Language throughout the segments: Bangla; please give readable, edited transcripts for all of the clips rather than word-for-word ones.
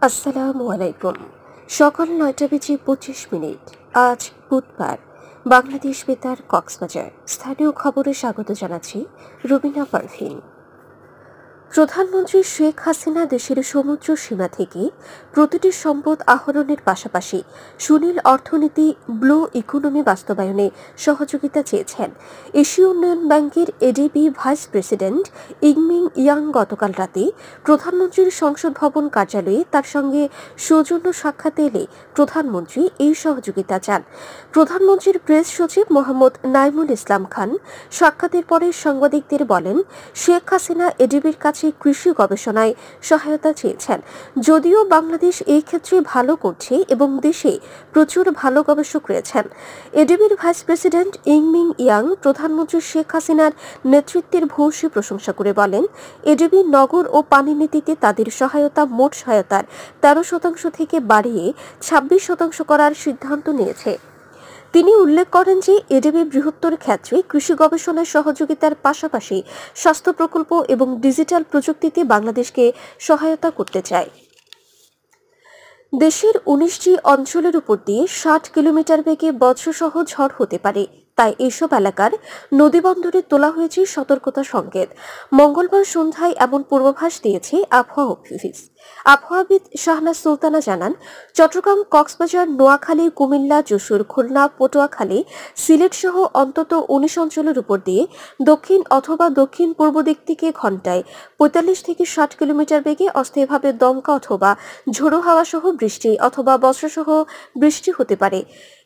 আসসালামু আলাইকুম। সকাল ৯টা বেজে ২৫ মিনিট। আজ বুধবার। বাংলাদেশ বেতার কক্সবাজার। স্থানীয় খবরে স্বাগত জানাচ্ছি রুবিনা পারভিন। প্রধানমন্ত্রী শেখ হাসিনা দেশের সমুদ্র সীমা থেকে প্রতিটি সম্পদ আহরণের পাশাপাশি সুনীল অর্থনীতি ব্লু ইকোনমি বাস্তবায়নে সহযোগিতা চেয়েছেন। এশীয় উন্নয়ন ব্যাংকের এডিবি ভাইস প্রেসিডেন্ট ইংমিং ইয়াং গতকাল রাতে প্রধানমন্ত্রীর সংসদ ভবন কার্যালয়ে তার সঙ্গে সৌজন্য সাক্ষাতে এলে প্রধানমন্ত্রী এই সহযোগিতা চান। প্রধানমন্ত্রীর প্রেস সচিব মোহাম্মদ নাইমুল ইসলাম খান সাক্ষাতের পরে সাংবাদিকদের বলেন, শেখ হাসিনা এডিবির কাছে কৃষি গবেষণায় সহায়তা চেয়েছেন। যদিও বাংলাদেশ এই ক্ষেত্রে ভালো করছে এবং দেশে প্রচুর ভালো গবেষক রয়েছেন। এডিবির ভাইস প্রেসিডেন্ট ইংমিং ইয়াং প্রধানমন্ত্রী শেখ হাসিনার নেতৃত্বের ভূয়সী প্রশংসা করে বলেন, এডিবি নগর ও পানি নীতিতে তাদের সহায়তা মোট সহায়তার ১৩% থেকে বাড়িয়ে ২৬% করার সিদ্ধান্ত নিয়েছে। তিনি উল্লেখ করেন যে এডিবি বৃহত্তর ক্ষেত্রে কৃষি গবেষণায় সহযোগিতার পাশাপাশি স্বাস্থ্য প্রকল্প এবং ডিজিটাল প্রযুক্তিতে বাংলাদেশকে সহায়তা করতে চায়। দেশের ১৯টি অঞ্চলের উপর দিয়ে ৬০ কিলোমিটার বেগে বজ্রসহ ঝড় হতে পারে। তাই এসব এলাকার নদীবন্দরে তোলা হয়েছে সতর্কতা সংকেত। মঙ্গলবার সন্ধ্যায় এমন পূর্বাভাস দিয়েছে আবহাওয়া অফিস। আবহাওয়াবিদ শাহনাজ সুলতানা জানান, চট্টগ্রাম, কক্সবাজার, নোয়াখালী, কুমিল্লা, যশোর, খুলনা, পটুয়াখালী, সিলেট সহ অন্তত ১৯ অঞ্চলের উপর দিয়ে দক্ষিণ অথবা দক্ষিণ পূর্ব দিক থেকে ঘণ্টায় ৪৫ থেকে ৬০ কিলোমিটার বেগে অস্থায়ীভাবে দমকা অথবা ঝোড়ো হাওয়া সহ বৃষ্টি অথবা বজ্রসহ বৃষ্টি হতে পারে।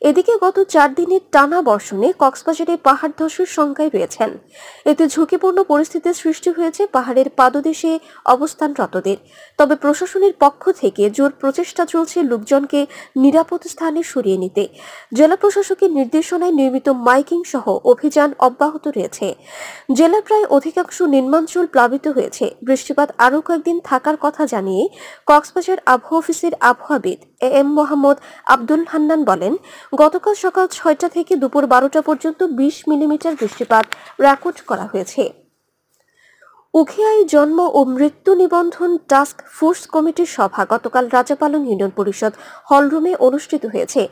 এদিকে গত ৪ দিনের টানা বর্ষণে কক্সবাজারে পাহাড় ধসের সংখ্যায় রয়েছেন। এতে ঝুঁকিপূর্ণ পরিস্থিতির সৃষ্টি হয়েছে পাহাড়ের পাদদেশে অবস্থানরতদের। তবে প্রশাসনের পক্ষ থেকে জোর প্রচেষ্টা চলছে লোকজনকে নিরাপদ স্থানে সরিয়ে নিতে। জেলা প্রশাসকের নির্দেশনায় নির্মিত মাইকিং সহ অভিযান অব্যাহত রয়েছে। জেলার প্রায় অধিকাংশ নিম্নাঞ্চল প্লাবিত হয়েছে। বৃষ্টিপাত আরও কয়েকদিন থাকার কথা জানিয়ে কক্সবাজার আবহাওয়া অফিসের আবহাওয়াবিদ এম মোহাম্মদ আব্দুল হান্নান বলেন, গতকাল সকাল ৬টা থেকে দুপুর ১২টা পর্যন্ত ২০ মিলিমিটার বৃষ্টিপাত রেকর্ড করা হয়েছে। উখিয়ায় জন্ম ও মৃত্যু নিবন্ধন টাস্ক ফোর্স কমিটির সভা গতকাল রাজাপালং ইউনিয়ন পরিষদ হলরুমে অনুষ্ঠিত হয়েছে।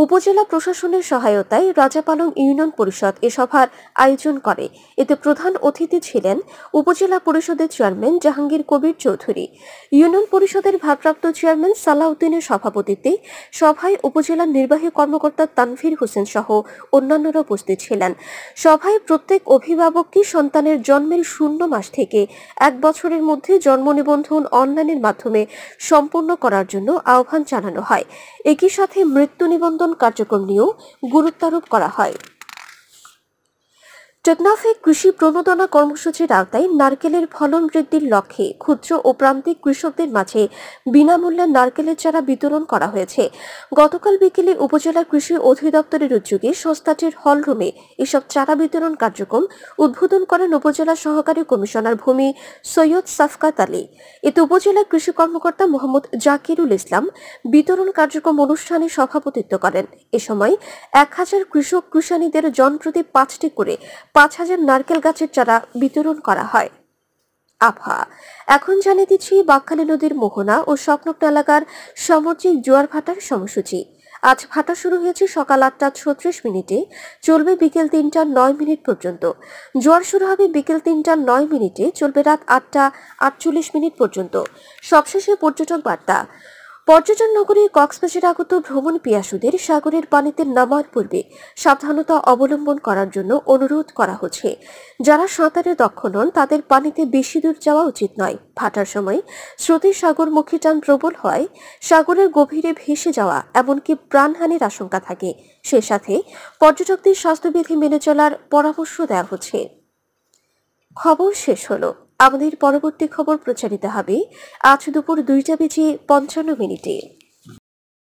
উপজেলা প্রশাসনের সহায়তায় রাজাপালং ইউনিয়ন পরিষদ এ সভার আয়োজন করে। এতে প্রধান অতিথি ছিলেন উপজেলা পরিষদের চেয়ারম্যান জাহাঙ্গীর কবির চৌধুরী। ইউনিয়ন পরিষদের ভারপ্রাপ্ত চেয়ারম্যান সালাউদ্দিনের সভাপতিত্বে সভায় উপজেলা নির্বাহী কর্মকর্তা তানভীর হোসেন সহ অন্যান্যরা উপস্থিত ছিলেন। সভায় প্রত্যেক অভিভাবককে সন্তানের জন্মের ০ মাস থেকে ১ বছরের মধ্যে জন্ম নিবন্ধন অনলাইনের মাধ্যমে সম্পন্ন করার জন্য আহ্বান জানানো হয়। একই সাথে মৃত্যু নিবন্ধন কার্যক্রম নিয়েও গুরুত্বারোপ করা হয়। টেকনাফে কৃষি প্রণোদনা কর্মসূচির আওতায় নারকেলের ফলন বৃদ্ধির লক্ষ্যে ক্ষুদ্র ও প্রান্তিক কৃষকদের মাঝে বিনামূল্যে নারকেলের চারা বিতরণ করা হয়েছে। গতকাল বিকেলে উপজেলা কৃষি অধিদপ্তরের উদ্যোগে সংস্থাটির হলরুমে এসব চারা বিতরণ কার্যক্রম উদ্বোধন করেন উপজেলা সহকারী কমিশনার ভূমি সৈয়দ সাফকাত আলী। এতে উপজেলা কৃষি কর্মকর্তা মোহাম্মদ জাকিরুল ইসলাম বিতরণ কার্যক্রম অনুষ্ঠানে সভাপতিত্ব করেন। এ সময় ১,০০০ কৃষক কৃষানীদের জনপ্রতি ৫টি করে ৫,০০০ নারকেল গাছের চারা বিতরণ করা হয়। আবহাওয়া এখন জানিয়ে দিচ্ছি বাঁকখালী নদীর মোহনা ও সংলগ্ন এলাকার সামুদ্রিক জোয়ার ভাটার সময়সূচি। আজ ভাটা শুরু হয়েছে সকাল ৮টা ৩৬ মিনিটে, চলবে বিকেল ৩টা ৯ মিনিট পর্যন্ত। জোয়ার শুরু হবে বিকেল ৩টা ৯ মিনিটে, চলবে রাত ৮টা ৪৮ মিনিট পর্যন্ত। সবশেষে পর্যটক বার্তা। পর্যটন নগরী কক্সবাজারে আগত ভ্রমণ পিয়াসুদের সাগরের পানিতে নামার পূর্বে সাবধানতা অবলম্বন করার জন্য অনুরোধ করা হচ্ছে। যারা সাঁতারে দক্ষ নন তাদের পানিতে বেশি দূর যাওয়া উচিত নয়। ভাটার সময় স্রোতের সাগরমুখী টান প্রবল হয়, সাগরের গভীরে ভেসে যাওয়া এমনকি প্রাণহানির আশঙ্কা থাকে। সে সাথে পর্যটকদের স্বাস্থ্যবিধি মেনে চলার পরামর্শ দেওয়া হচ্ছে। খবর শেষ হলো। আমাদের পরবর্তী খবর প্রচারিত হবে আজ দুপুর ২টা বেজে ৫৫ মিনিটে।